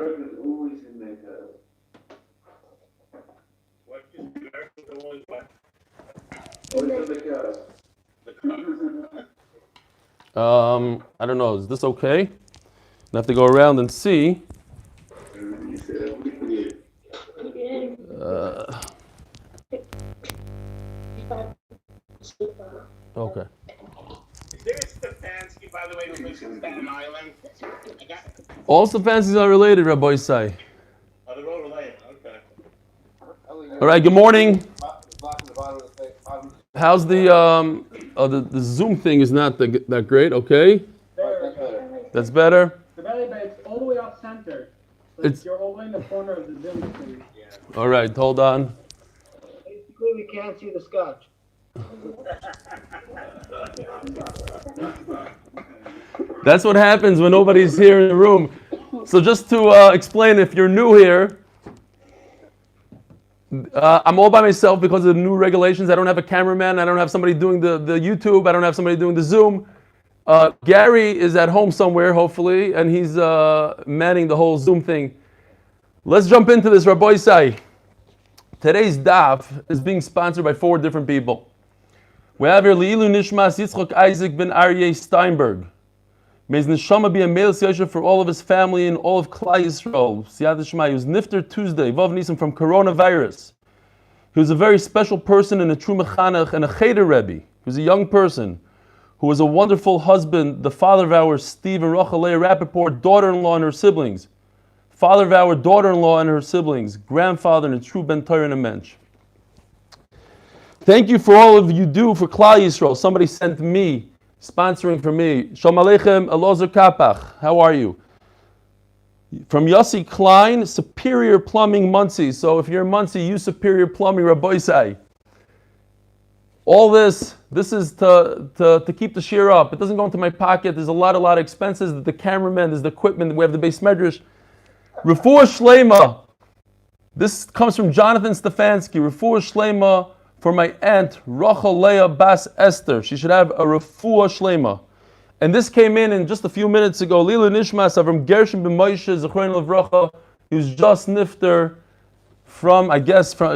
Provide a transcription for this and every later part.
Americans always in their curves. What is Americans always what? Always in their curves. I don't know. Is this okay? I have to go around and see. Okay. Is there a Stefansky, by the way, who lives in Staten Island? All Stefanskys are related, Rabbi Isai. Oh, they're all related. Okay. All right. Good morning. How's the Zoom thing is not that great? Okay. That's better. The belly button's all the way off center. So you're all the way in the corner of the Zoom screen. Yeah. All right. Hold on. Basically, we can't see the scotch. That's what happens when nobody's here in the room. So just to explain, if you're new here, I'm all by myself because of the new regulations. I don't have a cameraman. I don't have somebody doing the YouTube. I don't have somebody doing the Zoom. Gary is at home somewhere, hopefully, and he's manning the whole Zoom thing. Let's jump into this, Rabbi Isai. Today's daf is being sponsored by 4 different people. We have here Leilu Nishmas Yitzchok Isaac ben Aryeh Steinberg. May his neshama be a male siyasha for all of his family and all of Klal Yisrael. Siyat Shema. He was nifter Tuesday, Vav Nisim, from coronavirus. He was a very special person and a true mechanech and a cheder rebbe. He was a young person who was a wonderful husband, the father of our Steve and Rachel Leah Rappaport, daughter-in-law and her siblings, father of our daughter-in-law and her siblings, grandfather and a true ben Torah and a mensch. Thank you for all of you do for Klal Yisrael. Somebody sent me, sponsoring for me. Shalom Aleichem, Elazar Kapach. How are you? From Yossi Klein, Superior Plumbing, Muncie. So if you're in Muncie, use Superior Plumbing, Rabbi Isai. All this is to keep the shear up. It doesn't go into my pocket. There's a lot of expenses. The cameraman, there's the equipment. We have the base medrash. Refuah Shlema. This comes from Jonathan Stefansky. Refuah Shlema for my aunt, Rachel Leah Bas Esther. She should have a refuah shlema. And this came in just a few minutes ago. Lila Nishmas Avram Gershon ben Moshe Zechron Levracha. He was just nifter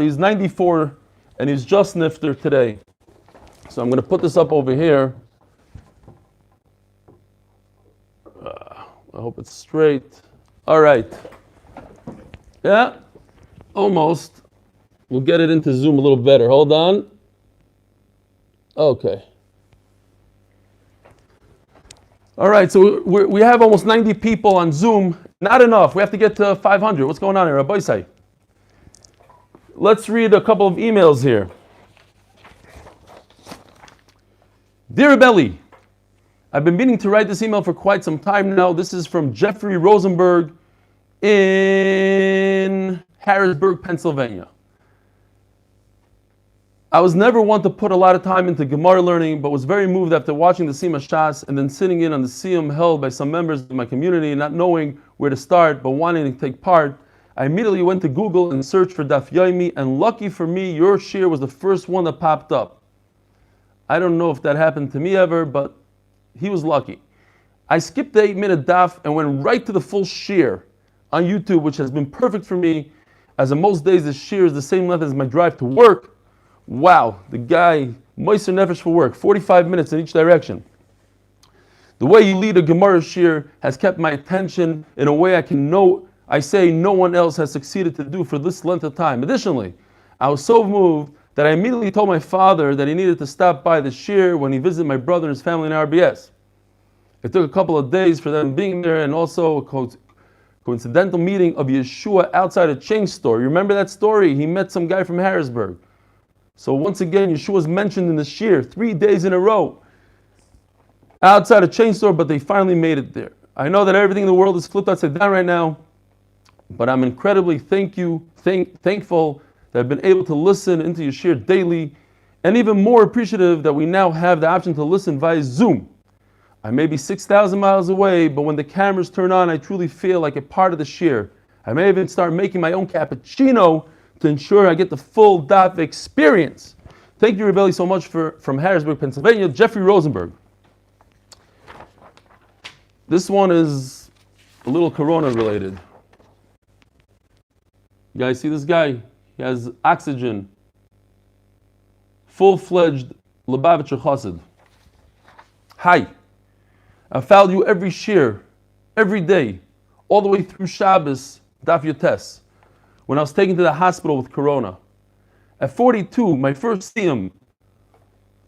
he's 94, and he's just nifter today. So I'm going to put this up over here. I hope it's straight. All right. Yeah, almost. We'll get it into Zoom a little better. Hold on. Okay. All right, so we have almost 90 people on Zoom. Not enough. We have to get to 500. What's going on here, Rabbi Isai? Let's read a couple of emails here. Dear Rebelli, I've been meaning to write this email for quite some time now. This is from Jeffrey Rosenberg in Harrisburg, Pennsylvania. I was never one to put a lot of time into Gemara learning, but was very moved after watching the Sima Shas and then sitting in on the Siyum held by some members of my community, not knowing where to start but wanting to take part. I immediately went to Google and searched for Daf Yomi, and lucky for me, your shir was the first one that popped up. I don't know if that happened to me ever, but he was lucky. I skipped the 8-minute daf and went right to the full shir on YouTube, which has been perfect for me, as on most days the shir is the same length as my drive to work. Wow, the guy, Moiser Nefesh for work, 45 minutes in each direction. The way you lead a Gemara shir has kept my attention in a way I say no one else has succeeded to do for this length of time. Additionally, I was so moved that I immediately told my father that he needed to stop by the shir when he visited my brother and his family in RBS. It took a couple of days for them being there, and also a coincidental meeting of Yeshua outside a chain store. You remember that story? He met some guy from Harrisburg. So once again, Yeshua is mentioned in the shir 3 days in a row outside a chain store, but they finally made it there. I know that everything in the world is flipped upside down right now, but I'm incredibly thankful that I've been able to listen into your shir daily, and even more appreciative that we now have the option to listen via Zoom. I may be 6,000 miles away, but when the cameras turn on, I truly feel like a part of the shir. I may even start making my own cappuccino to ensure I get the full daf experience. Thank you, Rebelli, so much from Harrisburg, Pennsylvania. Jeffrey Rosenberg. This one is a little corona related. You guys see this guy? He has oxygen. Full-fledged Lubavitcher Chassid. Hi. I followed you every shir, every day, all the way through Shabbos, Daf Yotes, when I was taken to the hospital with corona. At 42, my first siyum,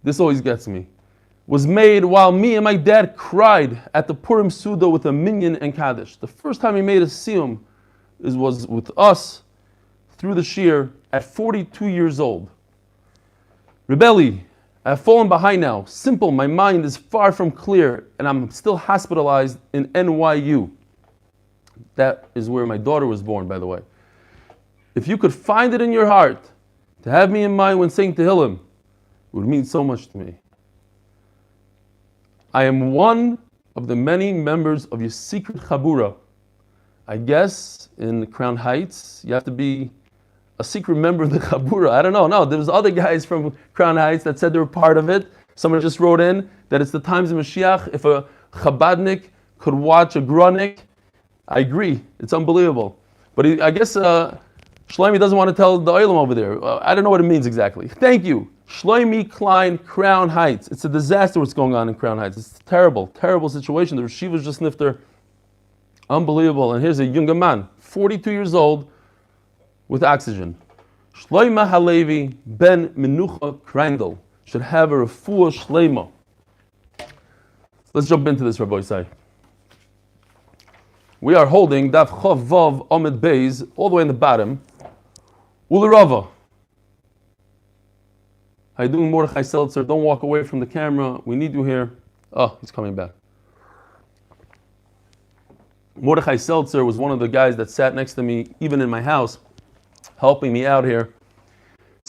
this always gets me, was made while me and my dad cried at the Purim Suda with a minyan and Kaddish. The first time he made a siyum was with us through the shir at 42 years old. Rebelli, I have fallen behind now. Simple, my mind is far from clear, and I'm still hospitalized in NYU. That is where my daughter was born, by the way. If you could find it in your heart to have me in mind when saying Tehillim, it would mean so much to me. I am one of the many members of your secret Chabura. I guess in Crown Heights, you have to be a secret member of the Chabura. I don't know. No, there was other guys from Crown Heights that said they were part of it. Someone just wrote in that it's the times of Mashiach. If a Chabadnik could watch a Grunik, I agree. It's unbelievable. But I guess Shlomi doesn't want to tell the Olam over there. I don't know what it means exactly. Thank you. Shlomi Klein, Crown Heights. It's a disaster what's going on in Crown Heights. It's a terrible, terrible situation. The Rosh Yeshiva's just nifter. Unbelievable. And here's a younger man, 42 years old, with oxygen. Shloima Halevi ben Menucha Krandel should have a refuah shleima. Let's jump into this, Rabbi Isai. We are holding Daf Chav Vav Amid Beis all the way in the bottom. Ulerava. How you doing, Mordechai Seltzer? Don't walk away from the camera. We need you here. Oh, he's coming back. Mordechai Seltzer was one of the guys that sat next to me, even in my house, helping me out here.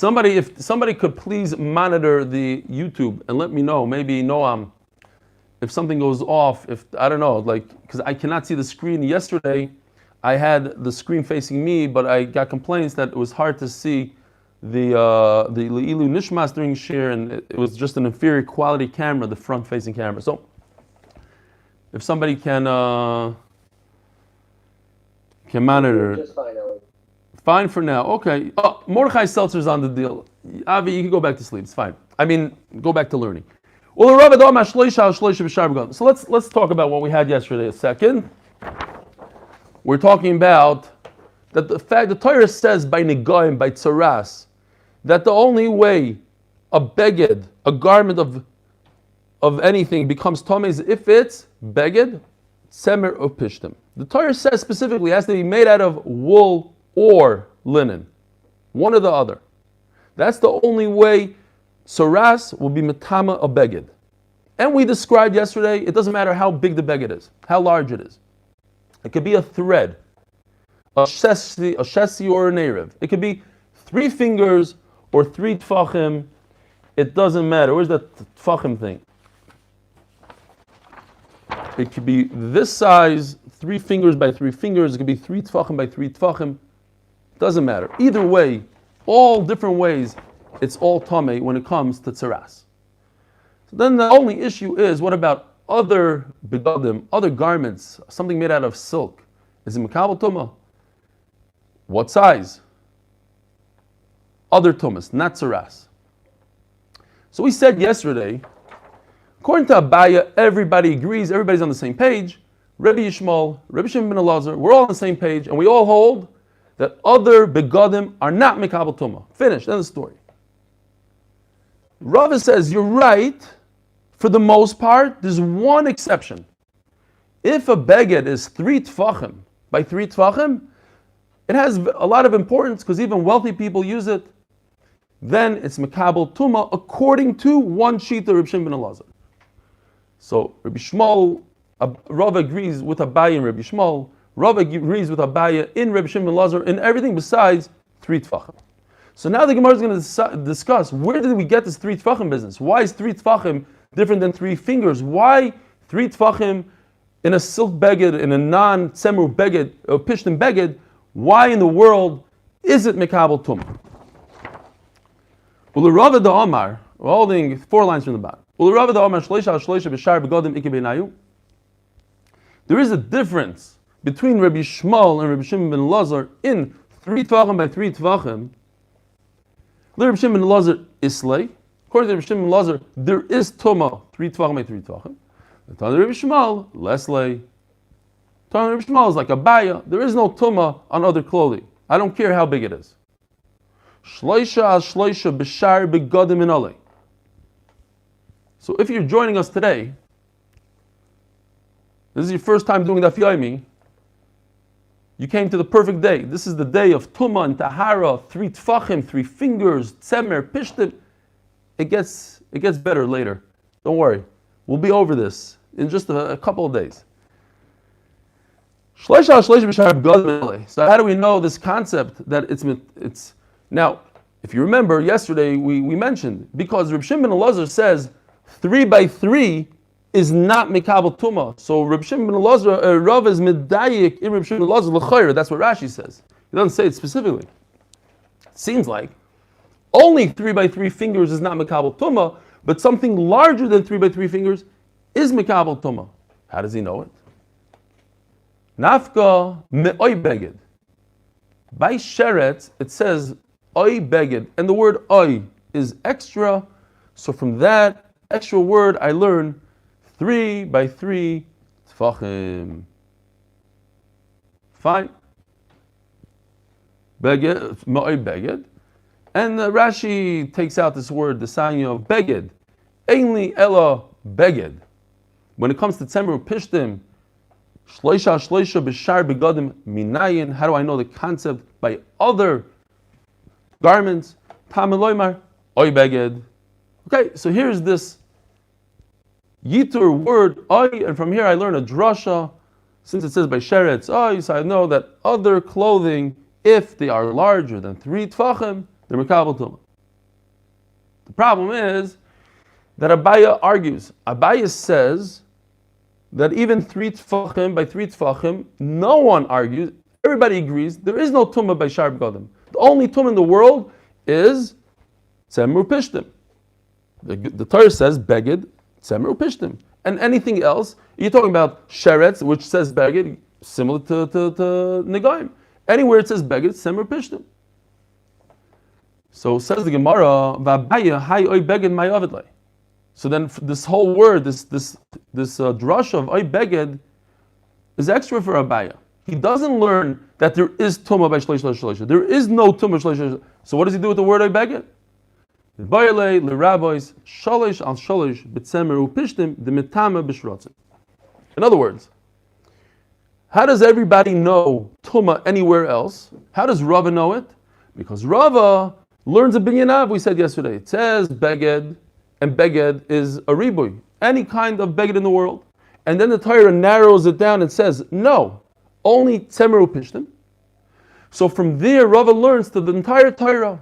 If somebody could please monitor the YouTube and let me know, maybe Noam, if something goes off, I don't know, because I cannot see the screen. Yesterday, I had the screen facing me, but I got complaints that it was hard to see the Le'ilu Nishmas during share, and it was just an inferior quality camera, the front-facing camera. So, if somebody can monitor it. Fine for now. Okay. Oh, Mordechai Seltzer's on the deal. Avi, you can go back to sleep. It's fine. I mean, go back to learning. So let's talk about what we had yesterday a second. We're talking about that the Torah says by Negoim, by Tzaras, that the only way a beged, a garment of anything becomes Tomei is if it's beged, Semer or Pishtim. The Torah says specifically it has to be made out of wool or linen. One or the other. That's the only way Tzaras will be Metama a beged. And we described yesterday, it doesn't matter how big the beged is, how large it is. It could be a thread, a shesi or an erev. It could be 3 fingers or 3 tfachim. It doesn't matter. Where's that tfachim thing? It could be this size, 3 fingers by 3 fingers. It could be 3 tfachim by 3 tfachim. Doesn't matter. Either way, all different ways, it's all tamei when it comes to tzaras. So then the only issue is, what about other begadim, other garments, something made out of silk? Is it mekabel tumah? What size? Other tumas, not tzaras. So we said yesterday, according to Abaya, everybody agrees, everybody's on the same page. Rabbi Yishmael, Rabbi Shimon ben Elazar, we're all on the same page, and we all hold that other begadim are not mekabel tumah. Finished, end of the story. Rava says, you're right, for the most part, there's one exception. If a beged is 3 tfachim by 3 tfachim, it has a lot of importance because even wealthy people use it. Then it's mekabel tumah according to one sheet of Rabbi Shimon ben Elazar. So Rabbi Shmuel, Rav agrees with Abaye and Rabbi Shmuel. Rav agrees with Abaye in Rabbi Shimon ben Elazar in everything besides 3 tfachim. So now the Gemara is going to discuss, where did we get this 3 tfachim business? Why is 3 tfachim different than 3 fingers? Why 3 tfachim in a silk beged, in a non-tzemer beged, or pishtim beged? Why in the world is it mekabel tumah? Ulerava da Omar, we're holding 4 lines from the bottom. Ulerava da Omar shleisha shleisha b'shar begadim ike beinayu. There is a difference between Rabbi Shmuel and Rabbi Shimon ben Elazar in 3 tvachim by 3 tvachim, Reb Shimon ben Elazar islay. According to Reb Shimon ben Elazar, there is tuma 3 tvachim by 3 tvachim. The Tana Reb Shmuel leslay. Tana Reb Shmuel is like a baya. There is no tuma on other clothing. I don't care how big it is. Shloisha al shloisha b'shar begadim in alei. So if you're joining us today, this is your first time doing Daf Yomi, you came to the perfect day. This is the day of Tumah and Tahara, 3 tfachim, 3 fingers, tzemer, pishtim. It gets better later. Don't worry. We'll be over this in just a couple of days. So how do we know this concept that it's now, if you remember yesterday we mentioned, because Reb Shimon ben Elazar says 3 by 3 is not Mikabel Tumah. So Reb Shimon ben Elazar, Rav is Medayik in Reb Shimon ben Elazar l'chayr. That's what Rashi says. He doesn't say it specifically. It seems like only 3 by 3 fingers is not Mikabel Tumah, but something larger than 3 by 3 fingers is Mikabel Tumah. How does he know it? Nafka me'oy beged. By Sheret, it says oy beged, and the word oy is extra. So from that extra word, I learn 3 by 3 tfachim. Fine. Beged, me'oy beged. And Rashi takes out this word, the sign of beged. Ainli ella beged. When it comes to tzemer pishtim, shloisha b'shar begadim minayin. How do I know the concept by other garments? Tam eloymar oy beged. Okay, so here's this yitur word oy, and from here I learn a drasha. Since it says by sheretz oy, so I know that other clothing, if they are larger than 3 tfachim, they're Mikabel Tumah. The problem is that Abaya argues. Abaya says that even 3 tfachim by 3 tfachim, no one argues, everybody agrees, there is no tumah by shar begadim. The only tumah in the world is tzemer pishtim. The Torah says beged, tzemer pishtim. And anything else, you're talking about sheretz, which says beged, similar to negaim. Anywhere it says beged, tzemer pishtim. So says the Gemara, V'abaya hay oy beged may avidlei. So then this whole word, this drasha of oy beged is extra for Abaya. He doesn't learn that there is tumah by shloisha. There is no tumah shloisha. So what does he do with the word oy beged? V'bayalei l'rabbis shalish al shalish b'tzemer u'pishtim d'mitama b'shrotzim. In other words, how does everybody know tumah anywhere else? How does Rava know it? Because Rava learns a binyanav, we said yesterday. It says beged, and beged is a ribuy, any kind of beged in the world. And then the Torah narrows it down and says, no, only tzemer u'pishtim. So from there, Rava learns to the entire Torah.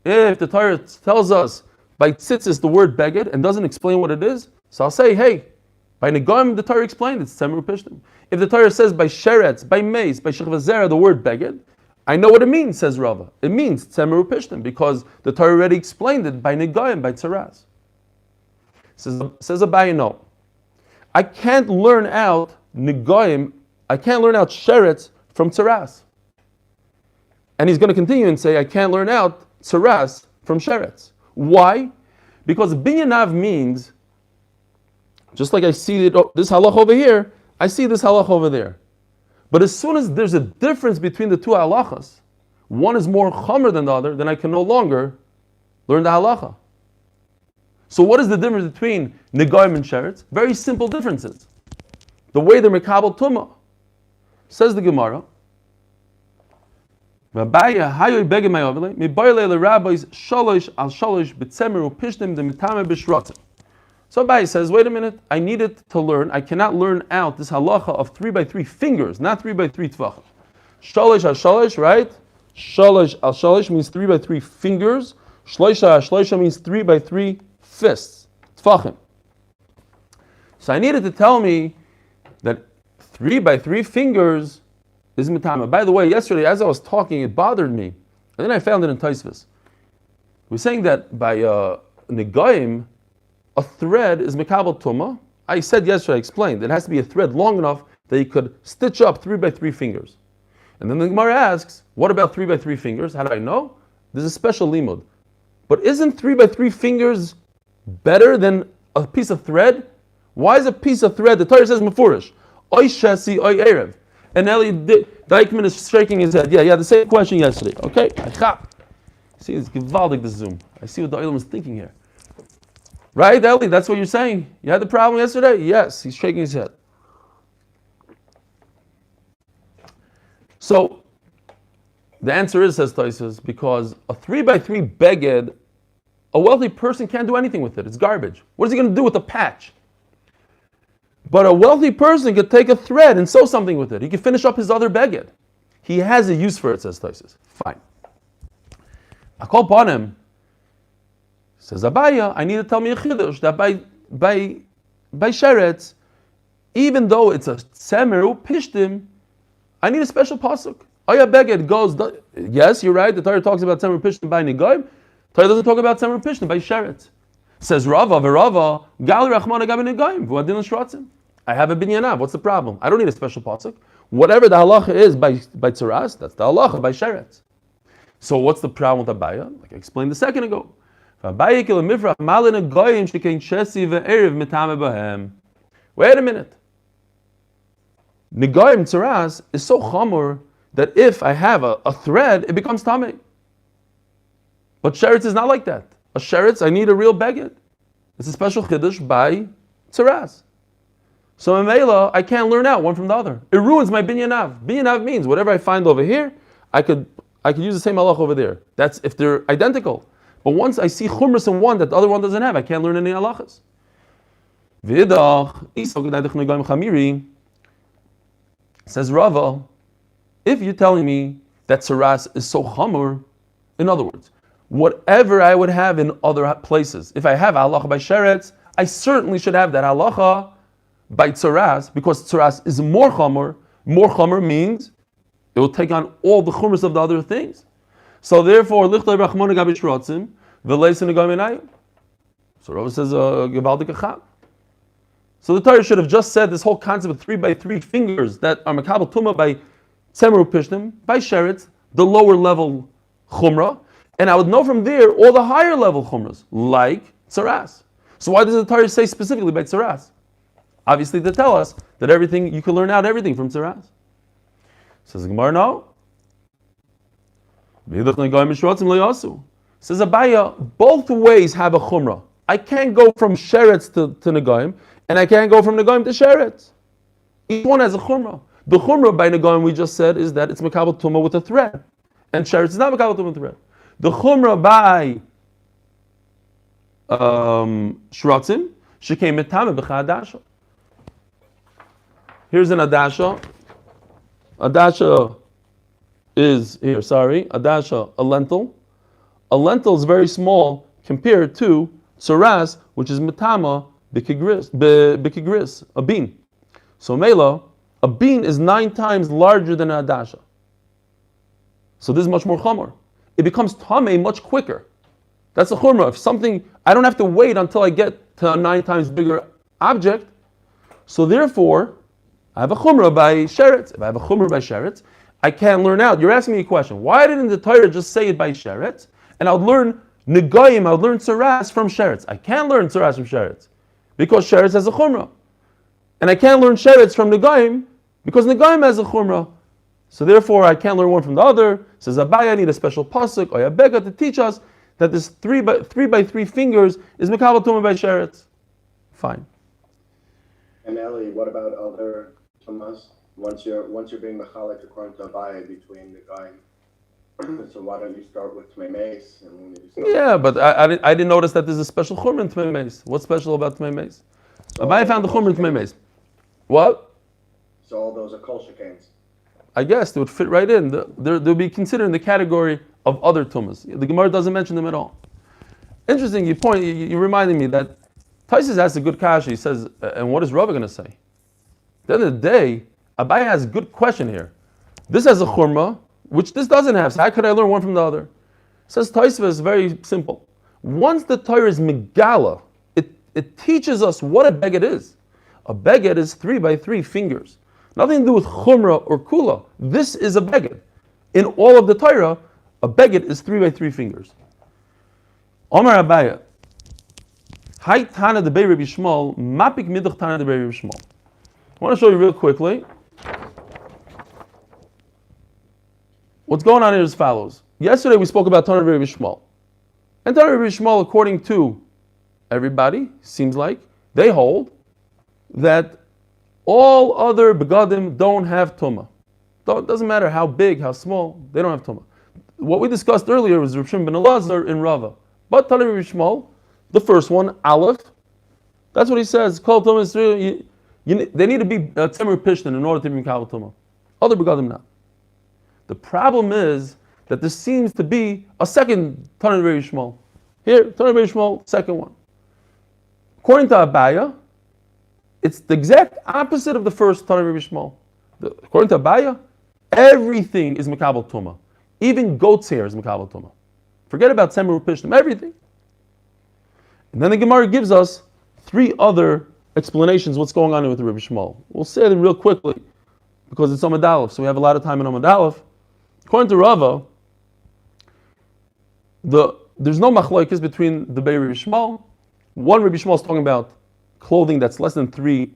If the Torah tells us by tzitzit the word beged and doesn't explain what it is, so I'll say, hey, by negaim the Torah explained it's tzemer u'pishtim. If the Torah says by sheretz, by mace, by shechva zera the word beged, I know what it means, says Rava. It means tzemer u'pishtim because the Torah already explained it by negaim, by tzaraz. Says Abaye, no. I can't learn out negaim, I can't learn out sheretz from tzaraz. And he's going to continue and say, I can't learn out tzaraz from sheretz. Why? Because binyanav means, just like I see this halach over here, I see this halach over there. But as soon as there's a difference between the two halachas, one is more chomer than the other, then I can no longer learn the halacha. So what is the difference between negaim and sheretz? Very simple differences. The way they're mikabel tumah. Says the Gemara, V'abaya hayoy beged may avilei, mibayalei l'rabbis shalosh al shalosh b'tzemer u'pishtim d'mitame b'shrotzim. So Abaye says, wait a minute, I needed to learn, I cannot learn out this halacha of 3 by 3 fingers, not 3 by 3 tvachim. Shalosh al shalosh, right? Shalosh al shalosh means 3 by 3 fingers. Shloisha al shloisha means 3 by 3 fists, tvachim. So I needed to tell me that 3 by 3 fingers is mitama. By the way, yesterday as I was talking, it bothered me. And then I found it in Taisvis. We're saying that by negaim, a thread is mikabel tumah. I said yesterday, I explained, it has to be a thread long enough that you could stitch up 3 by 3 fingers. And then the Gemara asks, what about 3 by 3 fingers? How do I know? There's a special limud. But isn't 3 by 3 fingers better than a piece of thread? Why is a piece of thread? The Torah says mefurish, oy shesi, oy erev. And Eli Deichman is shaking his head. Yeah, the same question yesterday. Okay, see, it's gewaldig, this Zoom. I see what the Olam is thinking here. Right, Eli? That's what you're saying. You had the problem yesterday? Yes, he's shaking his head. So, the answer is, says Tosfos, because a 3 by 3 beged, a wealthy person can't do anything with it. It's garbage. What is he going to do with a patch? But a wealthy person could take a thread and sew something with it. He could finish up his other beged. He has a use for it, says Tosfos. Fine. I call upon him. Says Abaya, I need to tell me a chidush that by sheretz, even though it's a semeru pishtim, I need a special pasuk. Aya beged goes. Yes, you're right. The Torah talks about semeru pishtim by nigoyim. Torah doesn't talk about semeru pishtim by sheretz. Says Rava, v'Rava, gal rachmana gabe nigoyim v'adin l'shratzim. I have a binyanav. What's the problem? I don't need a special pasuk. Whatever the halacha is by tzaras, that's the halacha by sheretz. So what's the problem with Abaya? Like I explained a second ago. Wait a minute. Nigoyim tzaras is so chamor that if I have a thread, it becomes tamei. But sheretz is not like that. A sheretz, I need a real beged. It's a special chiddush by tzaras. So in Mela, I can't learn out one from the other. It ruins my binyanav. Binyanav means whatever I find over here, I could use the same halach over there. That's if they're identical. But once I see chumras in one that the other one doesn't have, I can't learn any halachas. Says Rava, if you're telling me that tzaras is so chamur, in other words, whatever I would have in other places, if I have halacha by sheretz, I certainly should have that halacha by tzaras, because tzaras is more chamur. More chamur means it will take on all the chumras of the other things. So therefore, lichlei rachmona gabe shrotzim v'leisin negaminayim. So Rava says gevaldik achab. So the Torah should have just said this whole concept of 3 by 3 fingers that are makabel tumah by tzemeru pishtim, by sheretz, the lower level chumrah, and I would know from there all the higher level chumras, like tzaras. So why does the Torah say specifically by tzaras? Obviously to tell us that everything, you can learn out everything from tzaras. Says the Gemara, no. Says Abaya, both ways have a chumrah. I can't go from sheretz to negoim, and I can't go from negoim to sheretz. Each one has a chumrah. The chumrah by negoim we just said is that it's makabel tumah with a thread, and sheretz is not makabel tumah with a thread. The chumrah by shratzim shekei metame b'cha adasha. Here's an adasha. Adasha is here. Adasha, a lentil. A lentil is very small compared to tzaras, which is metama b'kigris, a bean. So mela, a bean is 9 times larger than an adasha. So this is much more chamor. It becomes tamei much quicker. That's a chumrah. If something, I don't have to wait until I get to a 9 times bigger object. So therefore, I have a chumrah by sheretz. If I have a chumrah by sheretz, I can't learn out. You're asking me a question. Why didn't the Torah just say it by sheretz? And I would learn negoyim, I would learn tzaras from sheretz. I can't learn tzaras from sheretz because sheretz has a chumrah. And I can't learn sheretz from negoyim because negoyim has a chumrah. So therefore, I can't learn one from the other. Says Abaya, I need a special pasuk or yabega to teach us that this 3 by 3 fingers is mekabel tumah by sheretz. Fine. And Eli, what about other tumas? Once you're being mechalik according to Abaya between the guy, so why don't you start with tmei meis? Yeah, but I didn't notice that there's a special chumrah in tmei meis. What's special about tmei meis? So Abaya found the chumrah in tmei meis. What? So all those are kol shekains. I guess they would fit right in. They'll be considered in the category of other tumas. The Gemara doesn't mention them at all. Interesting. You reminded me that Tosfos has a good kasha. He says, and what is Rava going to say? At the end of the day, Abaya has a good question here. This has a chumrah, which this doesn't have. So how could I learn one from the other? Says Tosfos, very simple. Once the Torah is megala, it teaches us what a beged is. A beged is 3 by 3 fingers. Nothing to do with chumrah or kula. This is a beged. In all of the Torah, a beged is 3 by 3 fingers. Omar Abaya. Hai Tana de Bei Rabbi Shmuel, mapik midach Tana de Bei Rabbi Shmuel. I want to show you real quickly. What's going on here is as follows. Yesterday we spoke about Tana de Bei Rabbi Shmuel. And Tana de Rabbi Shmuel, according to everybody, seems like, they hold that all other begadim don't have tumah. It doesn't matter how big, how small, they don't have tumah. What we discussed earlier was Rav Shimon ben Elazar in Rava. But Tana de Rabbi Shmuel, the first one, Aleph, that's what he says. Kol tumah is they need to be tzemer pishtin in order to be mikabel tumah. Other begadim not. The problem is that there seems to be a second Tana de Rabbi Shmuel. Here, Tana de Rabbi Shmuel, second one. According to Abaya, it's the exact opposite of the first Tana de Rabbi Shmuel. According to Abaya, everything is mikabel tumah. Even goat's hair is mikabel tumah. Forget about tzemer pishtim, everything. And then the Gemara gives us 3 other explanations what's going on with the Rabbi Shmuel. We'll say them real quickly because it's Amud Aleph, so we have a lot of time in Amud Aleph. According to Rava, there's no machlokes between the Bei Rabbi Shmuel. One Rabbi Shmuel is talking about clothing that's less than 3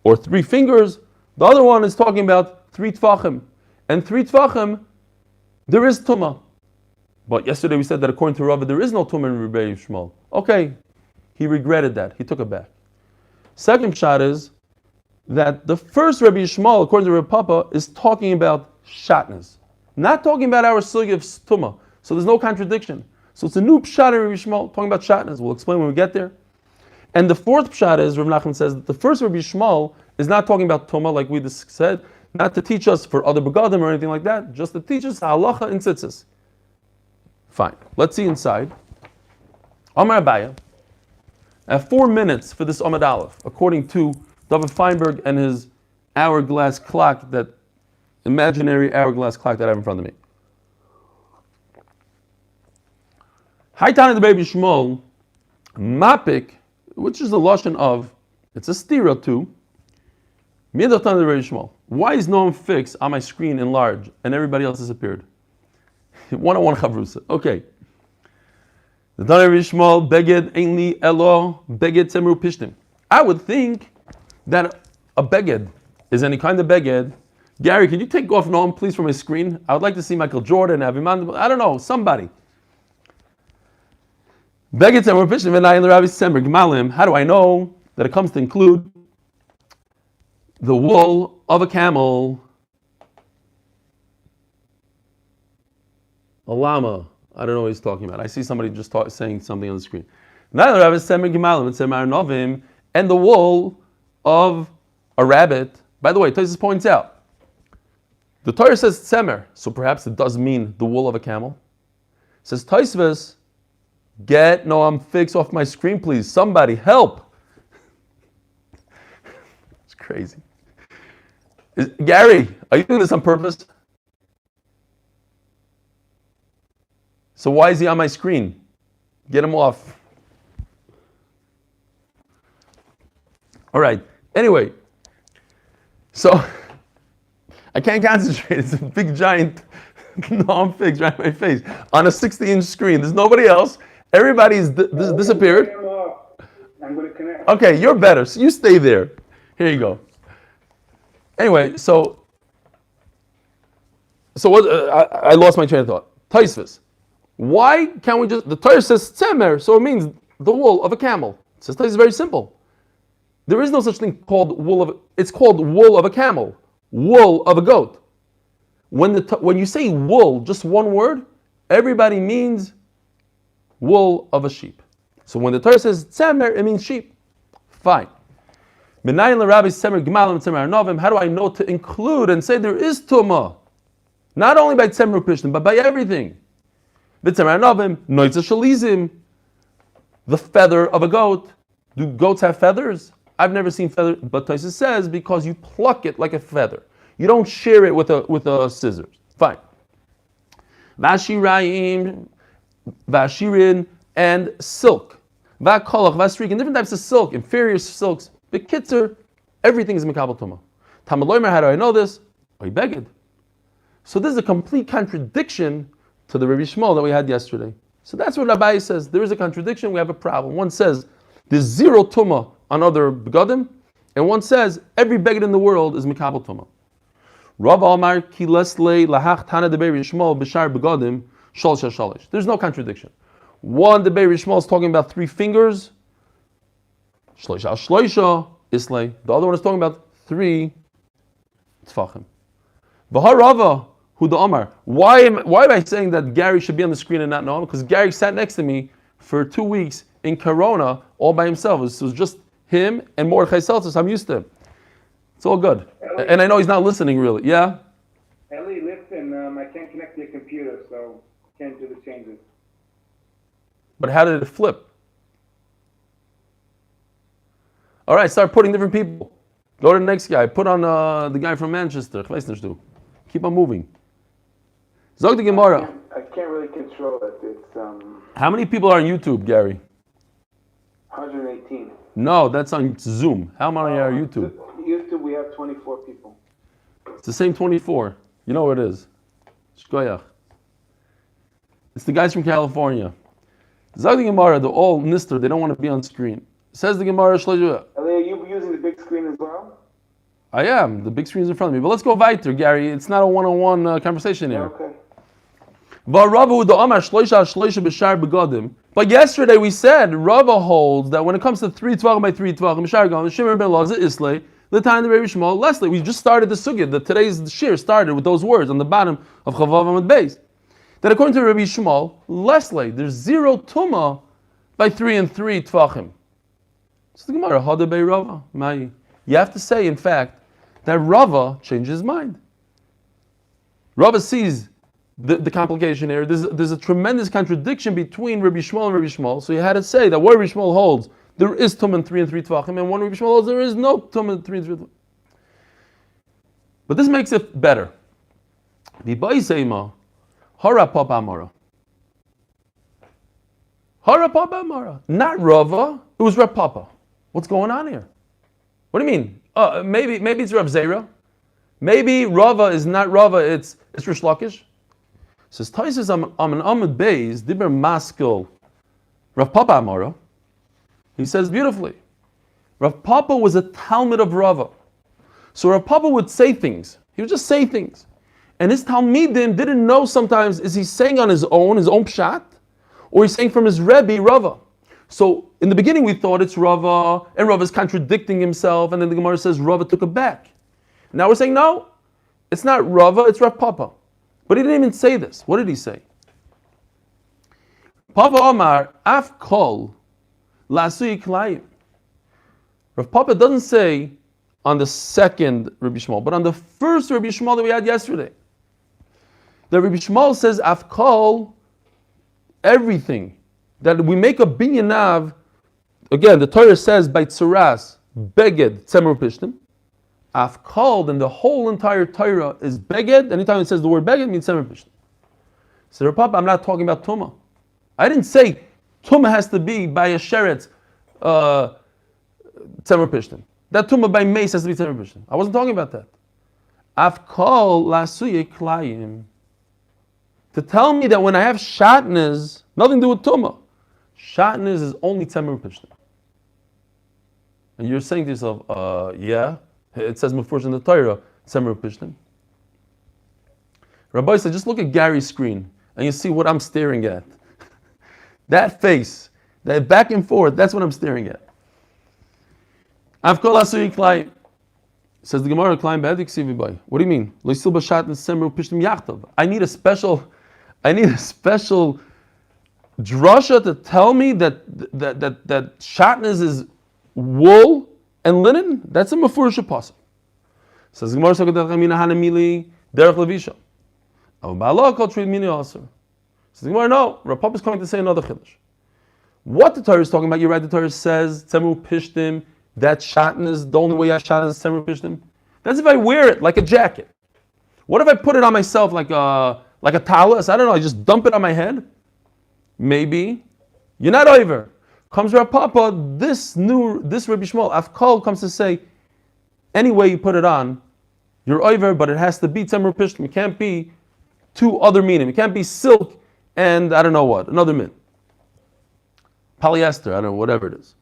or 3 fingers. The other one is talking about 3 tfachim. And 3 tfachim, there is tumah. But yesterday we said that according to Rava, there is no tumah in Rabbi Shmuel. Okay, he regretted that. He took it back. Second shot is that the first Rabbi Shmuel, according to Rabbi Papa, is talking about shatnez. Not talking about our sugya of tumah. So there's no contradiction. So it's a new pshat in Rabbi Shmuel, talking about shatnez. We'll explain when we get there. And the fourth pshat is, Rav Nachman says, that the first Rabbi Shmuel is not talking about tumah, like we just said, not to teach us for other begadim or anything like that, just to teach us halacha and tzitzis. Fine. Let's see inside. Amar Abaya. I have 4 minutes for this Amud Aleph, according to David Feinberg and his hourglass clock, that imaginary hourglass clock that I have in front of me. Haitana the Rabbi Shmuel, mapik, which is the lashon of, it's a stira too. Midatan the Rabbi Shmuel. Why is no one fixed on my screen in large and everybody else disappeared? 101 chavrusa. Okay. The Tana Rabbi Shmuel, beged ainli elo, beged tzemru pishtim. I would think that a beged is any kind of beged. Gary, can you take off Noam, please, from my screen? I would like to see Michael Jordan, Aviman, I don't know, somebody. Beged tzemru pishtim v'nayin l'Rabbi Sember Gmalim. How do I know that it comes to include the wool of a camel? A llama. I don't know what he's talking about. I see somebody just saying something on the screen. And the wool of a rabbit. By the way, Tosfos points out, the Torah says tzemer, so perhaps it does mean the wool of a camel. It says Tosfos, get Noam fix off my screen, please. Somebody help. It's crazy. Gary, are you doing this on purpose? So why is he on my screen? Get him off. All right. Anyway, so I can't concentrate. It's a big giant Noam fix right in my face on a 60-inch screen. There's nobody else. Everybody's disappeared. I'm going to connect. Okay, you're better. So you stay there. Here you go. Anyway, so what? I lost my train of thought. Tosfos. Why can't we just, the Torah says tzemer, so it means the wool of a camel. It says it's very simple. There is no such thing called wool of, it's called wool of a camel, wool of a goat. When you say wool, just one word, everybody means wool of a sheep. So when the Torah says tzemer, it means sheep. Fine. How do I know to include and say there is tumah? Not only by tzemer pishtim, but by everything. The feather of a goat. Do goats have feathers? I've never seen feathers, but Tosfos says because you pluck it like a feather. You don't shear it with a scissors. Fine. Vashirayim, vashirin, and silk. Vakolach, vasrik, and different types of silk, inferior silks. Bekitzer, everything is mikabel tumah. Talmud Loimer, how do I know this? Oy beged. So this is a complete contradiction to the Rabbi Shmuel that we had yesterday. So that's what Rabbi says. There is a contradiction, we have a problem. One says there's zero tumah on other begadim, and one says every beged in the world is mikabel tumah. Rav Amar ki leslei lahach tana debei Shmuel b'shar begadim shalosh shalosh. There's no contradiction. One debei Shmuel is talking about 3 fingers, shloisha shloisha islay. The other one is talking about 3 tfachim. V'harava hu the Amar. Why am I saying that Gary should be on the screen and not know him? Because Gary sat next to me for 2 weeks in Corona all by himself. It was just him and Mordechai Seltzer, so I'm used to him. It's all good. And I know he's not listening really. Yeah? Eli, listen, I can't connect to your computer, so can't do the changes. But how did it flip? All right, start putting different people. Go to the next guy. Put on the guy from Manchester. Keep on moving. Zog the Gemara. I can't really control it. It's How many people are on YouTube, Gary? 118. No, that's on Zoom. How many are on YouTube? YouTube, we have 24 people. It's the same 24. You know what it is. Shkoyach. It's the guys from California. Zog the Gemara, they're all nister. They don't want to be on screen. Says the Gemara, Eli, are you using the big screen as well? I am. The big screen is in front of me. But let's go weiter, Gary. It's not a one-on-one conversation here. Okay. But yesterday we said Rava holds that when it comes to 3 tvachim by 3 tvachim, Shimon ben Elazar Islay, the time of Rabbi Shmuel, Leslie. We just started the sugya. Today's shir started with those words on the bottom of Chavav Amud Beis. That according to Rabbi Shmuel, Leslie, there's 0 tumah by 3 and 3 tvachim. So the Gemara, Hada bei Rava, Mai. You have to say, in fact, that Rava changed his mind. Rava sees the complication here. There's a tremendous contradiction between Rabbi Shmuel and Rabbi Shmuel. So you had to say that what Rabbi Shmuel holds, there is tum in 3 and 3 tvachim, and one Rabbi Shmuel holds, there is no tum in 3 and 3 tvachim. But this makes it better. Hara papa amara. Hara papa amara. Not Rava, it was Rav Papa. What's going on here? What do you mean? Maybe it's Rav Zera. Maybe Rava is not Rava, it's Rish Lakish. Says Taisus am an Amud Beis Diber Maskil Rav Papa Amara. He says beautifully. Rav Papa was a Talmud of Rava. So Rav Papa would say things. He would just say things. And his Talmidim didn't know sometimes, is he saying on his own pshat? Or he's saying from his Rebbe, Rava. So in the beginning we thought it's Rava, and Rava is contradicting himself, and then the Gemara says Rava took it back. Now we're saying no, it's not Rava, it's Rav Papa. But he didn't even say this. What did he say? Papa Omar, Af Kol, Lasui Klayim. Rav Papa doesn't say on the second Rabbi Shmuel, but on the first Rabbi Shmuel that we had yesterday. The Rabbi Shmuel says, Af Kol, everything. That we make a binyanav, again, the Torah says by tzuras, beged, tzemer pishtim. Af Kol, then the whole entire Torah is beged. Anytime it says the word beged, it means tzemer pishtim. So Rav Papa, I'm not talking about tumah. I didn't say tumah has to be by a sheretz, tzemer pishtim. That tumah by mace has to be tzemer pishtim. I wasn't talking about that. Af Kol lasuye klayim. To tell me that when I have shatnez, nothing to do with tumah. Shatnez is only tzemer pishtim. And you're saying to yourself, yeah, it says mufurish in the Torah, tzemer pishtim. Rabbi said, just look at Gary's screen and you see what I'm staring at. That face, that back and forth, that's what I'm staring at. Avkol asui klai. Says the Gemara, klai be'edik sivi bay. What do you mean? Lo yisil b'shatnez tzemer pishtim yachtav. I need a special drasha to tell me that shatnez is wool and linen. That's a mefurish pasuk. Says Gemara, "Sakadach amina hanamili derech levisha." Av ba'ala kol treat mini aser. Says Gemara, no. Rav Papa is coming to say another chiddush. What the Torah is talking about? You're right. The Torah says tzemru pishtim. That shatnez, the only way I have shatnez is tzemru pishtim. That's if I wear it like a jacket. What if I put it on myself like a talus? I don't know. I just dump it on my head. Maybe you're not over. Comes Rav Papa. This Rabbi Shmuel Afkal comes to say, any way you put it on, you're over, but it has to be Tzemer Pishtim. It can't be two other meaning. It can't be silk and I don't know what, another min. Polyester, I don't know, whatever it is.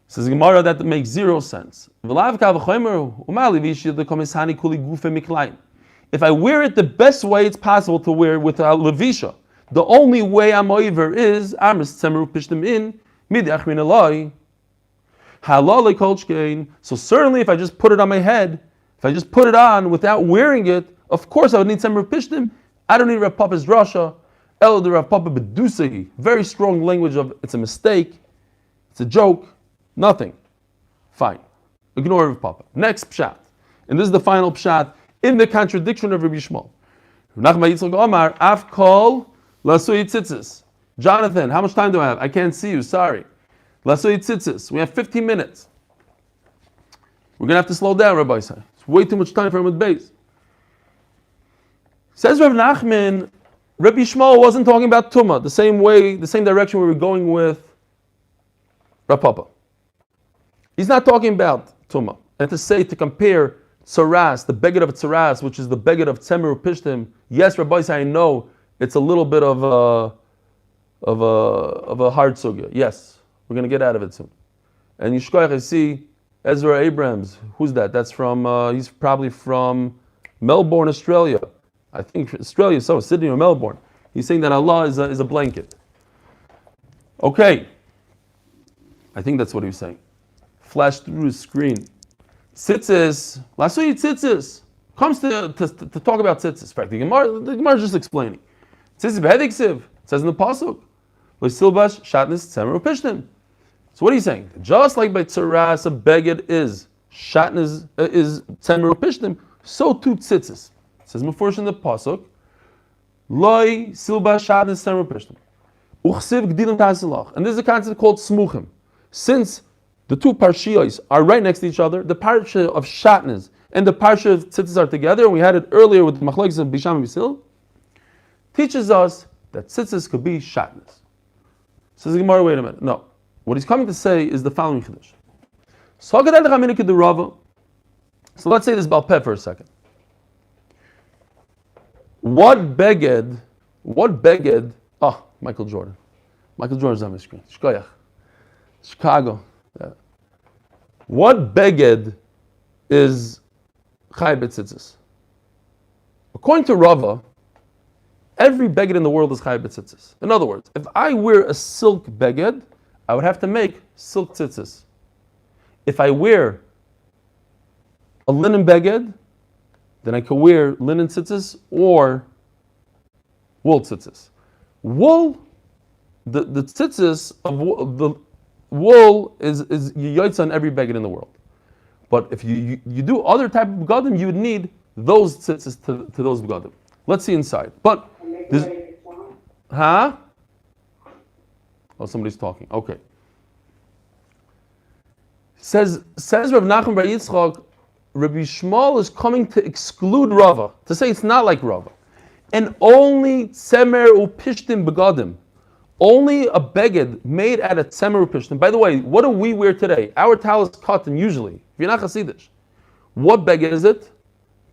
Says Gemara that makes zero sense. If I wear it the best way it's possible to wear with a levisha, the only way I'm over is so certainly if I just put it on my head, if I just put it on without wearing it, of course I would need Tzemer Pishtim. I don't need Rav Papa's drasha. El the Rav Papa bedusahi. Very strong language of it's a mistake, it's a joke, nothing. Fine. Ignore Rav Papa. Next pshat. And this is the final pshat in the contradiction of Rabbi Yishmael. Jonathan, how much time do I have? I can't see you, sorry. Lasui tzitzis. We have 15 minutes. We're going to have to slow down, Rabbi Say. It's way too much time for him with base. Says Rav Nachman, Rabbi Yishmael wasn't talking about Tumah, the same way, the same direction we were going with Rav Papa. He's not talking about Tumah. And to compare Tzaras, the beged of Tzaras, which is the beged of Tzemer Pishtim, yes, Rabbi Say, I know it's a little bit of a hard sugya. Yes, we're going to get out of it soon. And Yishkoyach, I see Ezra Abrams. Who's that? That's from, he's probably from Melbourne, Australia. I think Australia, so Sydney or Melbourne. He's saying that Allah is a blanket. Okay. I think that's what he was saying. Flashed through his screen. Tzitzis. Lasui tzitzis. Comes to talk about tzitzis. In fact, the Gemara is just explaining. Tzitzis b'hediksiv. It says in the pasuk. L'silbash shatnis tzemer upishtim. So what are you saying? Just like by tzaras a beged is shatnis is tzemer upishtim, so too tzitzis. It says mefurish in the pasuk. Loi silbash shatnis tzemer upishtim. Uchsiv gdilim tasilach. And this is a concept called smuchim. Since the two parshiyos are right next to each other, the parsha of shatnis and the parsha of tzitzis are together. We had it earlier with the machlokes of Bisham and Bisil. Teaches us that tzitzis could be shatnis. Says the Gemara, wait a minute. No. What he's coming to say is the following chiddush. So let's say this Baal Peh for a second. What beged, Michael Jordan. Michael Jordan's on my screen. Shkoyach. Chicago. Yeah. What beged is chai b'tzitzis? According to Rava, every beged in the world is chai b'tzitzis. In other words, if I wear a silk beged, I would have to make silk tzitzis. If I wear a linen beged, then I could wear linen tzitzis or wool tzitzis. Wool, the tzitzis of the wool is yoytz on every beged in the world. But if you do other type of begadim, you would need those tzitzis to those begadim. Let's see inside. But huh? Oh, somebody's talking. Okay. Says Rav Nachman Bar Yitzchak, Rabbi Yishmael is coming to exclude Rava, to say it's not like Rava. And only tzemer upishtim begadim, only a beged made out of tzemer upishtim. By the way, what do we wear today? Our towel is cotton usually. If you're not Hasidish, what beged is it?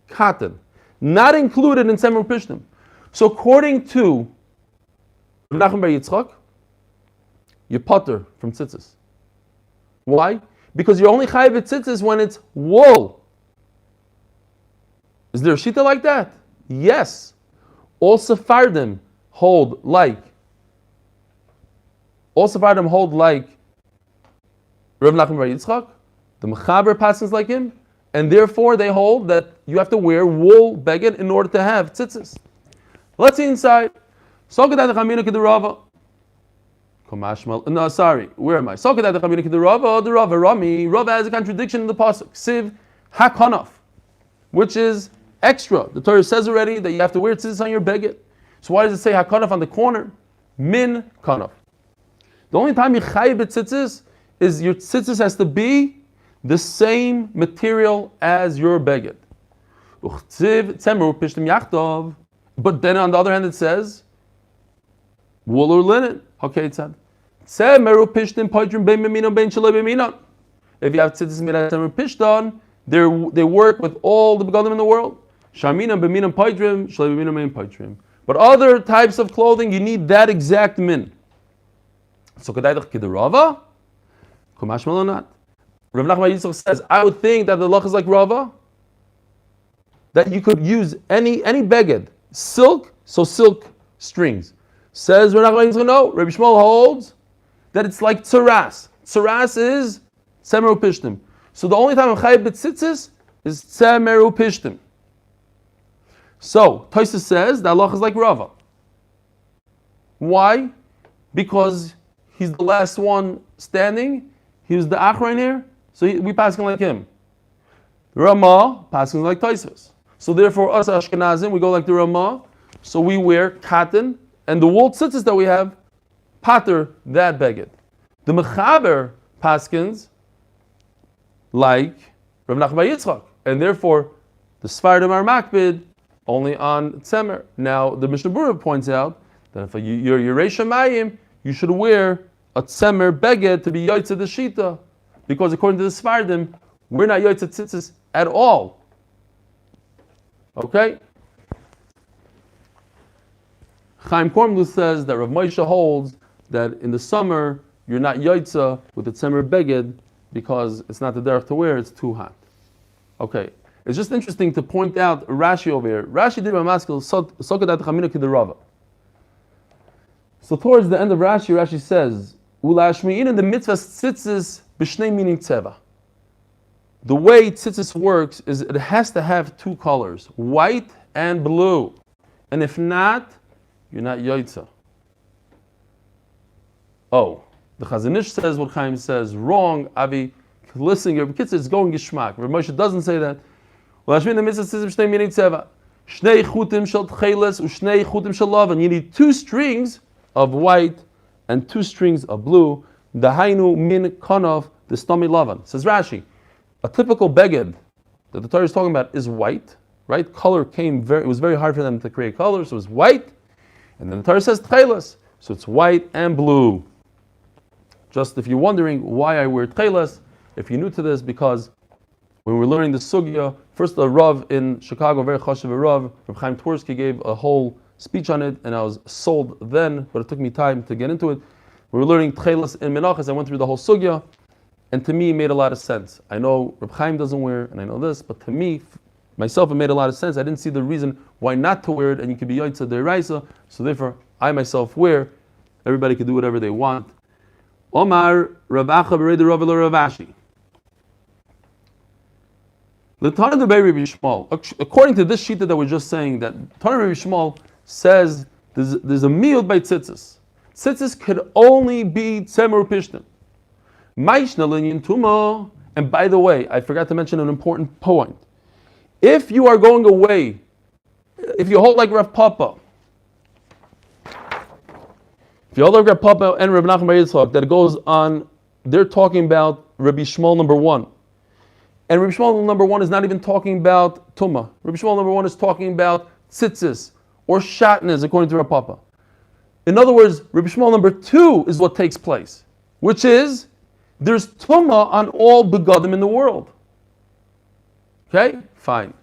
Cotton. Not included in tzemer upishtim. So according to Rav Nachman Bar Yitzchak, you putter from tzitzis. Why? Because you're only chayav tzitzis when it's wool. Is there a shita like that? Yes. All Sephardim hold like Rav Nachman Bar Yitzchak. The Mechaber passes like him, and therefore they hold that you have to wear wool beged in order to have tzitzis. Let's see inside. No, sorry. Where am I? Rava has a contradiction in the pasuk. Siv hakanaf, which is extra. The Torah says already that you have to wear tzitzis on your beged. So why does it say hakanaf on the corner? Min kanaf. The only time you chayiv tzitzis is your tzitzis has to be the same material as your beged. But then on the other hand it says wool or linen. Okay, it said. If you have tzitzis made out of tzemer pishton, They work with all the begadim in the world. Shamina b'minam paitrim, shalei b'minam ein paitrim. But other types of clothing, you need that exact min. So k'daydach k'derava, kumash malonat. Rav Nachman Yitzchak says, I would think that the lach is like Rava, that you could use any beged, silk, so silk strings. Says Rav Nachman Yitzchak, no, Rabbi Shmuel holds that it's like tzaras. Tzaras is tzemeru pishtim. So the only time I'm chayiv b'tzitzis is tzemeru pishtim. So Tosfos says that lach is like Rava. Why? Because he's the last one standing. He was the achron here. So we passing like him. Ramah passing like Tosfos. So therefore, us Ashkenazim, we go like the Ramah. So we wear cotton, and the wool tzitzis that we have, pater that beged. The Mechaber paskins like Rav Nachman Yitzchak, and therefore the Sfardim are makbid only on tzemer. Now the Mishnah Berurah points out that if you're Yerei Shamayim, you should wear a tzemer beged to be yotzei the shita. Because according to the Sfardim, we're not yotzei tzitzis at all. Okay? Chaim Kornbluth says that Rav Moshe holds that in the summer you're not yotzei with the tzemer beged because it's not the derech to wear, it's too hot. Okay, it's just interesting to point out Rashi over here. Rashi did Ramaskil sokadat chamina k'derava. So towards the end of Rashi says, "Ulashmi'in in the mitzvah tzitzis b'shnei meaning tzeva." The way tzitzis works is it has to have two colors, white and blue, and if not, you're not yotzei. Oh, the Chazon Ish says what Chaim says wrong. Avi, listen, your kids is going gishmak. Rav Moshe doesn't say that. Ulashmi'in in the mitzvah tzitzis b'shnei meaning tzeva. Shnei chutim shel tcheles u'shnei chutim shel lavan. You need two strings of white and two strings of blue. Dahainu min kanov the stami lavan. Says Rashi, a typical beged that the Torah is talking about is white, right? Color it was very hard for them to create color, so it was white. And then the Torah says tcheles, so it's white and blue. Just if you're wondering why I wear tcheles, if you're new to this, because when we're learning the sugya, first the Rav in Chicago, very chashuv Rav Chaim Twersky gave a whole speech on it, and I was sold then, but it took me time to get into it. We were learning tcheles in Menachos. I went through the whole sugya, and to me it made a lot of sense. I know Reb Chaim doesn't wear, and I know this, but to me, myself, it made a lot of sense. I didn't see the reason why not to wear it, and you could be yotzei deraisa, so therefore I myself wear. Everybody could do whatever they want. Omar Rav Acha b'rei Rav Rav Ashi. The Tana de Rabbi Shmuel, according to this shita that we're just saying, that Tana Rabbi Shmuel says there's a miut by tzitzis. Tzitzis could only be tzemer pishtim. Maishna linyan tuma. And by the way, I forgot to mention an important point. If you are going away, if you hold like Rav Papa, if you hold like Rav Papa and Rav Nachman Yitzchak, that it goes on, they're talking about Rabbi Shmuel number 1. And Rabbi Shmuel number 1 is not even talking about Tumah. Rabbi Shmuel number 1 is talking about tzitzis or shatnez, according to Rav Papa. In other words, Rabbi Shmuel number 2 is what takes place, which is there's Tumah on all begadim in the world. Okay? Fine.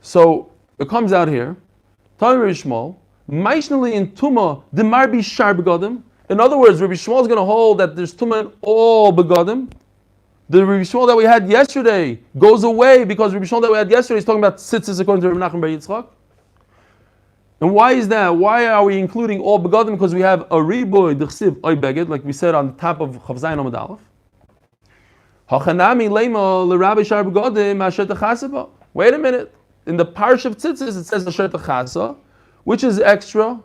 So it comes out here. Tell Rabbi Shmuel, Maishnali in Tumah, the Marbi Shar begadim. In other words, Rabbi Shmuel is going to hold that there's Tumah in all begadim. The Rabbi Shmuel that we had yesterday goes away because Rabbi Shmuel that we had yesterday is talking about tzitzis according to Rabbi Nachman bar Yitzchak. And why is that? Why are we including all begadim? Because we have a riboy d'chsiv oy beged, like we said on the top of Chav Zayin Amud Aleph. Hachanami leima l'Rabbi shar begadim asher techasaba. Wait a minute. In the Parsha of Tzitzis it says asher techasa, which is extra.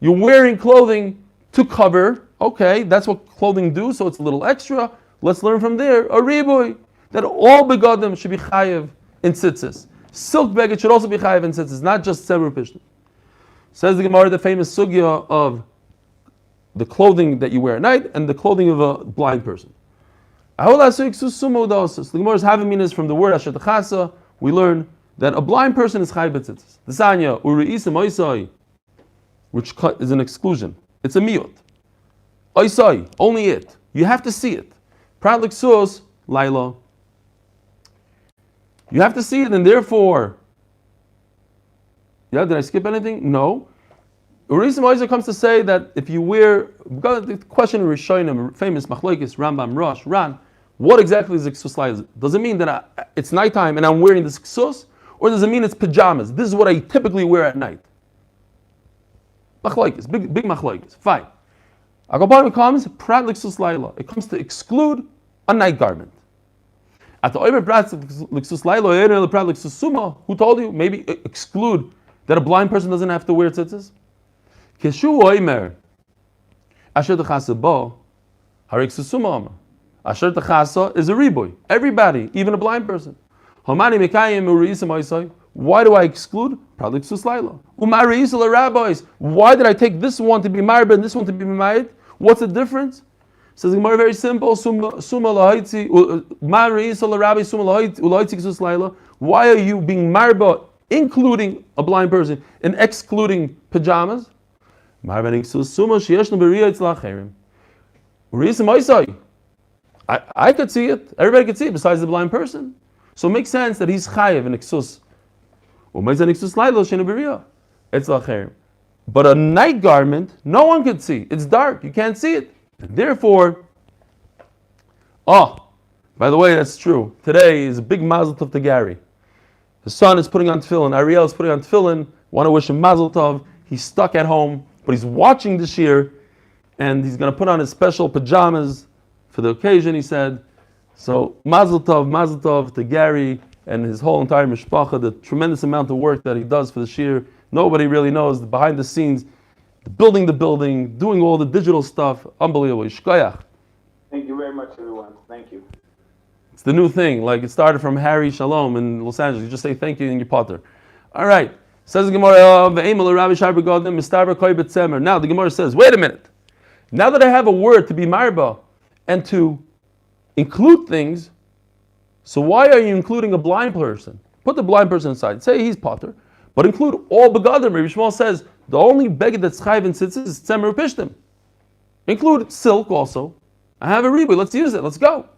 You're wearing clothing to cover. Okay, that's what clothing do, so it's a little extra. Let's learn from there, a riboy, that all begadim should be chayiv in tzitzis. Silk beged should also be chayiv in tzitzis, not just tzemer pishtim. Says the Gemara, the famous sugya of the clothing that you wear at night and the clothing of a blind person. The Gemara's having from the word asher techasa, we learn that a blind person is chayiv b'tzitzis. The Sanya, uri'isim oisai, which is an exclusion. It's a miut. Oisai, only it. You have to see it. Prat l'ksus, laila. You have to see it, and therefore, did I skip anything? No. Urisa Moiser comes to say that if you wear, the question in Rishonim, famous Machlokes, Rambam, Rosh, Ran, what exactly is Ksus Laila? Does it mean that it's nighttime and I'm wearing this Ksus, or does it mean it's pajamas? This is what I typically wear at night. Machlokes, big Machlokes. Fine. Agabon comes Prat Ksus Laila. It comes to exclude a night garment. At the Omer Prat Ksus Laila, Prat Ksus Suma, who told you? Maybe exclude that a blind person doesn't have to wear tzitzis. Keshu Omer Asher Techasa Bo Harik Ksus Suma. Asher Techasa is a riboy. Everybody, even a blind person. Hamani Mekayim Uriisa Moisai. Why do I exclude? Probably Ksus Laila. Umari rabbis. Why did I take this one to be married and this one to be married? What's the difference? Says the Gemara very simple. Why are you being married, including a blind person, and excluding pajamas? I could see it. Everybody could see it besides the blind person. So it makes sense that he's chayev in Eksus. But a night garment, no one could see. It's dark. You can't see it. And therefore, by the way, that's true. Today is a big mazel tov to Gary. His son is putting on tefillin. Ariel is putting on tefillin. Want to wish him mazel tov. He's stuck at home, but he's watching this year, and he's going to put on his special pajamas for the occasion, he said. So, mazel tov to Gary and his whole entire mishpacha, the tremendous amount of work that he does for the shir. Nobody really knows the behind the scenes, building the building, doing all the digital stuff. Unbelievable. Shkoyach. Thank you very much, everyone. Thank you. It's the new thing. Like it started from Harry Shalom in Los Angeles. You just say thank you and you potter. All right. Says the Gemara, now the Gemara says, wait a minute. Now that I have a word to be marba and to include things, so why are you including a blind person? Put the blind person aside. Say he's potter, but include all begadim. Rabbi Shmuel says the only beged that's chayv in tzitzit is tzemer upishtim. Include silk also. I have a riboy. Let's use it. Let's go.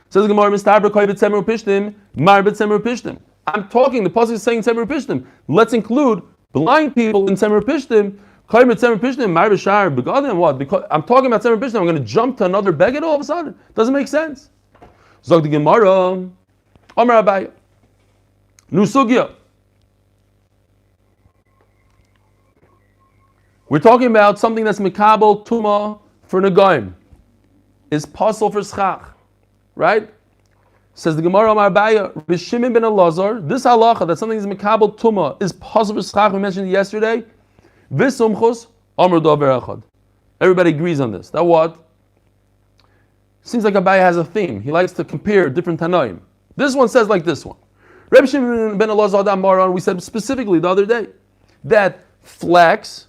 Says the Gemara, Mistabra koyvet tzemer upishtim, marbet tzemer upishtim. I'm talking. The pasuk is saying tzemer upishtim. Let's include blind people in tzemer upishtim. Koyvet tzemer upishtim, marbet shar begadim. What? Because I'm talking about tzemer upishtim. I'm going to jump to another beged all of a sudden. Doesn't make sense. Zog the Gemara, Amar Abaye, Nusugya. We're talking about something that's mikabel tuma for negaim, is pasul for schach, right? Says the Gemara, Amar Abaye, B'Shimon ben Elazar. This halacha that something is mikabel tuma is pasul for schach. We mentioned it yesterday. V'sumchus Amar Davar Echad. Everybody agrees on this. That what? Seems like Abaye has a theme. He likes to compare different Tanoim. This one says like this one. Reb Shimon ben Elazar Amaron, we said specifically the other day that flax,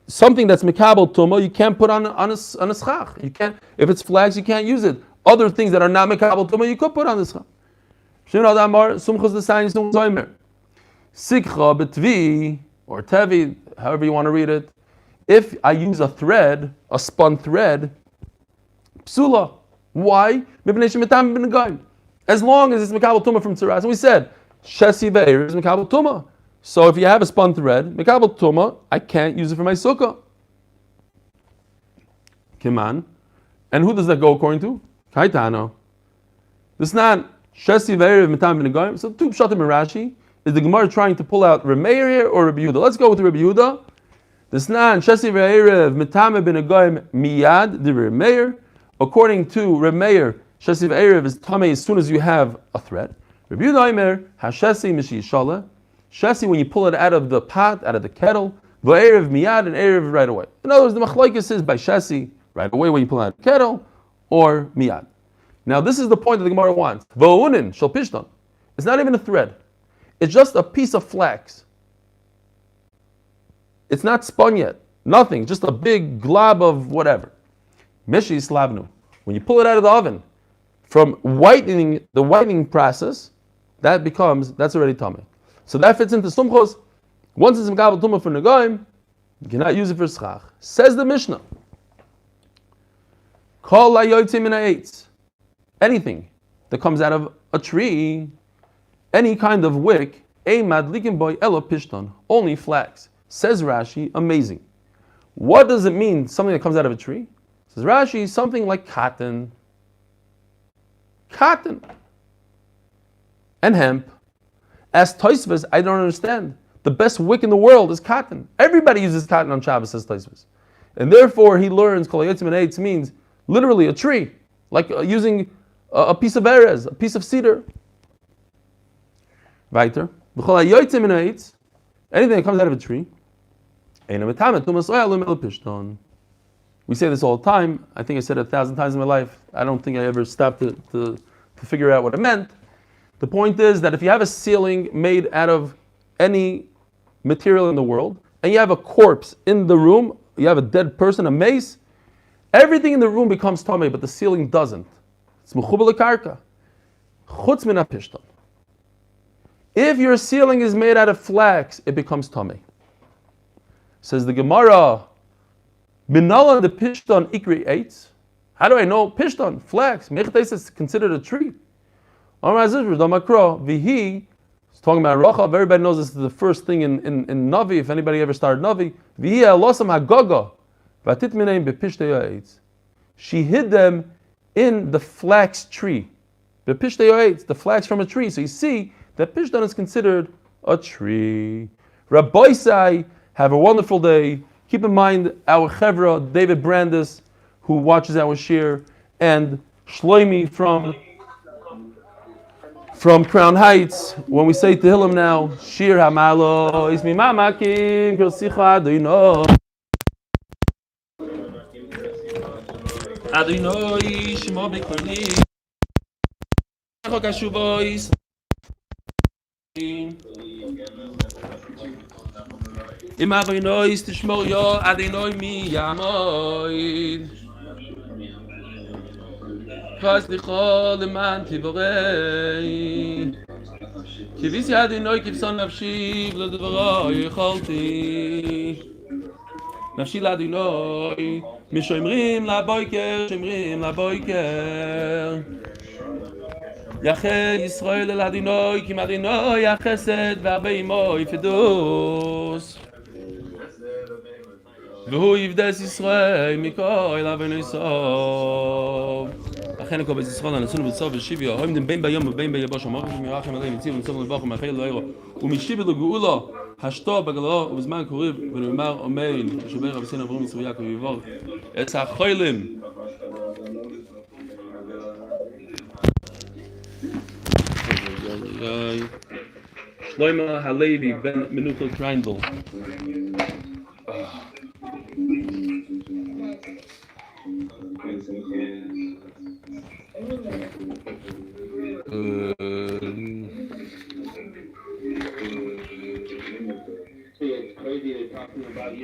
something that's mikabel tuma, you can't put on a schach. You can't. If it's flax, you can't use it. Other things that are not mikabel tuma, you could put on the schach. Shimon Amar sumchus the sign zoymer. Sikcha betvi or tevi, however you want to read it. If I use a thread, a spun thread. Psula. Why? As long as it's mikabel tuma from tziras. And we said, Shesi ve'er is mikabel tuma. So if you have a spun thread, mikabel tuma, I can't use it for my sukkah. Kiman. And who does that go according to? Kaitano. This is not Shesi ve'er mitam b'negoyim. So two pshatim and Rashi. Is the Gemara trying to pull out Remeir here or Rabbi Yehuda? Let's go with Rabbi Yehuda. This is not Shesi ve'er mitam b'negoyim miyad the Remeir. According to Remeir, Shesi ve'erev is tamei as soon as you have a thread. Rabbi Yehuda Omer, hashesi mishiyishala. Shesi when you pull it out of the pot, out of the kettle. Ve'erev miyad and erev right away. In other words, the machlokes is by shesi right away when you pull it out of the kettle, or miyad. Now this is the point that the Gemara wants. V'unin shel pishton. It's not even a thread. It's just a piece of flax. It's not spun yet. Nothing. Just a big glob of whatever. Meshi slavnu. When you pull it out of the oven, from whitening, the whitening process, that's already tamei. So that fits into sumchos. Once it's mikabel tuma for negaim, you cannot use it for schach. Says the Mishnah. Kol layotzim min ha'etz. anything that comes out of a tree, any kind of wick, only flax. Says Rashi, amazing. What does it mean, something that comes out of a tree? Says Rashi, something like cotton. Cotton. And hemp. As Tosfos, I don't understand. The best wick in the world is cotton. Everybody uses cotton on Shabbos, says Tosfos. And therefore he learns, Kol Yotzim and Eitz means literally a tree. Like using a piece of erez, a piece of cedar. Weiter. Anything that comes out of a tree. We say this all the time. I think I said it 1,000 times in my life. I don't think I ever stopped to figure out what it meant. The point is that if you have a ceiling made out of any material in the world, and you have a corpse in the room, you have a dead person, a mace, everything in the room becomes tamei, but the ceiling doesn't. It's mechuber lekarka. Chutz min hapishton. If your ceiling is made out of flax, it becomes tamei. Says the Gemara, Minala the pishton ikri eitz. How do I know pishton, flax? Mechtes is considered a tree. Vihi, it's talking about Rachav. Everybody knows this is the first thing in Navi. If anybody ever started Navi, Vihi alosam hagoga, vatit mineim bepishte eitz. She hid them in the flax tree. Bepishte eitz, the flax from a tree. So you see that pishton is considered a tree. Rabbi Sai, have a wonderful day. Keep in mind our Chevra, David Brandis, who watches our shir, and Shloimi from Crown Heights. When we say Tehillim now, Shir Hamalo, Ismi Mamakim, Kosicha Adino. Adino, Shimo Bekorni. Chokashubois. Im Adonai ist Tishmor Yo, Adonai mi Yamoid. Pas lichol leman tivorei. Kivisi Adonai kivson nafshi v'ledvaroi yicholti. Nafshi l'Adonai, mishoimrim laboiker, shomrim laboiker. Yachel Yisrael el Adonai, kim Adonai yachesed v'arbe imo yifedus. והוא יבדס ישראל מכל אבן יסוב. אכן הכל בית ישראל הנשאנו בסוף ושיביו, הוים בין ביום ובין ביבוש, ומורך שמרחם עליהם יציב ומצוב לבוך ומאחל לאירו, ומשיב לגאולו, השתו בגלו ובזמן קוריב, ונאמר אמן, ושבר רבסינו עבורים ישראל יעקב ויבור, את החולים. שלמה הלוי בן מנוחל קריינדל.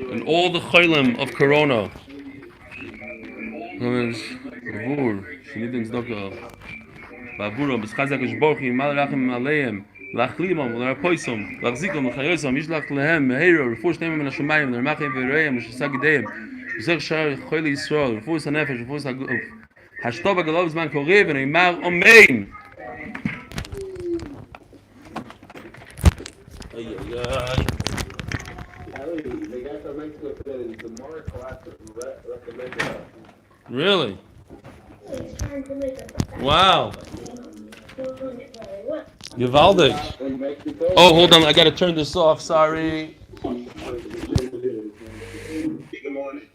And all the chaylim of Corona. Shnidin Zdokah. Bavura, B'schazak Eshborchi, Mal Rachim Aleim, Lachlimam, L'Rapoisom, Lachzikom, L'Chayosom, Yishlach Lehem, Meheiro, Refuah Shneimim Ben Hashamayim, L'Rmachim V'Reim, L'Shasag Gideim, Yisrael Shar Choyli Yisrael, Refuah Sanefesh, Refuah Saguf, Hashtov HaGalov Zman Korev, V'Neimar Amen. Really? Wow. Gewaldig. Oh, hold on. I got to turn this off. Sorry.